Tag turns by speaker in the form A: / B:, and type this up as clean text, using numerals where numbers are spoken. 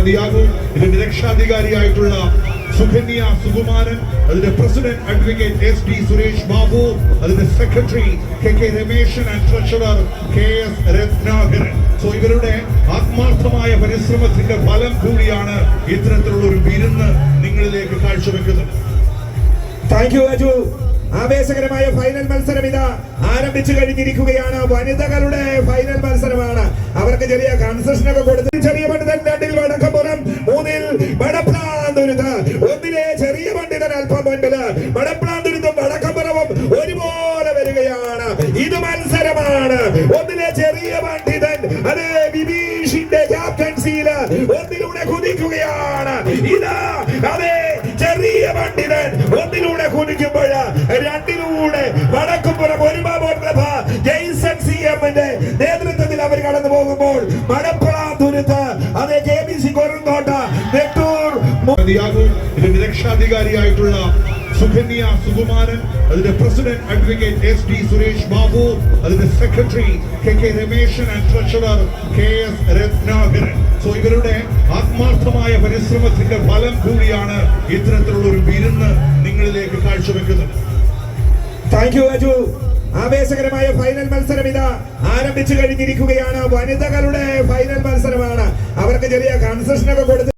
A: മതിയാകും. ഇതിന്റെ രക്ഷാധികാരിയായിട്ടുള്ള സുകന്യ സുകുമാരൻ, അതിന്റെ president advocate S T Suresh Babu, അതിന്റെ secretary K K Rameshan and treasurer K S Ratnakaran. So ഇവരുടെ ആത്മാർത്ഥമായ പരിശ്രമത്തിന്റെ ഫലം കൂടിയാണ് ഇത്തരത്തിലുള്ള ഒരു വിരുന്ന് നിങ്ങളിലേക്ക് കാഴ്ചവെക്കുന്നത്.
B: Thank you Aju. ആവേശകരമായ ഫൈനൽ മത്സരം ഇതാ ആരംഭിച്ചു കഴിഞ്ഞിരിക്കുകയാണ്. വനിതകളുടെ ഫൈനൽ മത്സരമാണ്. അവർക്ക് ചെറിയ കൺസെഷൻ ഒക്കെ കൊടുത്ത് ചെറിയ പണ്ഡിതൻ 2-ൽ വടക്കമ്പുറം, 3-ൽ വടപ്ലാന്തുരുത്ത്, 1-ലെ ചെറിയ പണ്ഡിതൻ അല്പം മുൻപില്. വടപ്ലാന്തുരുത്തും വടക്കമ്പുറവും ഒരുപോലെ വരികയാണ്. ഇത് മത്സരമാണ്. 1-ലെ ചെറിയ പണ്ഡിതൻ അത് വിഭീഷിന്റെ ക്യാപ്റ്റൻസിയില് 1-ലൂടെ കുതിക്കുകയാണ്. ഇതാ അതെ ചെറിയ പണ്ഡിതൻ 1-ലൂടെ കുതിക്കുമ്പോൾ 2-ലൂടെ വടക്കുംപുറം ഒരുമ ജെയ്സൺ സി എമ്മിന്റെ നേതൃത്വത്തിൽ അവർ കടന്നു പോകുമ്പോൾ മടപ്പളാതുരുത്ത് അതേ K B C Koranthotta Nettoor
A: മതിയാകും. ഇതിന്റെ രക്ഷാധികാരിയായിട്ടുള്ള സുകന്യ സുകുമാരൻ, അതിന്റെ president advocate S T Suresh Babu, അതിന്റെ secretary K K Rameshan and treasurer K S Ratnakaran. So ഇവരുടെ ആത്മാർത്ഥമായ പരിശ്രമത്തിന്റെ ഫലം കൂടിയാണ് ഇത്തരത്തിലുള്ള ഒരു വിരുന്ന് നിങ്ങളിലേക്ക് കാഴ്ചവെക്കുന്നത്.
B: Thank you Aju. ആവേശകരമായ ഫൈനൽ മത്സരം ഇതാ ആരംഭിച്ചു കഴിഞ്ഞിരിക്കുകയാണ്. വനിതകളുടെ ഫൈനൽ മത്സരമാണ്. അവർക്ക് ചെറിയ കൺസെഷൻ ഒക്കെ കൊടുത്ത്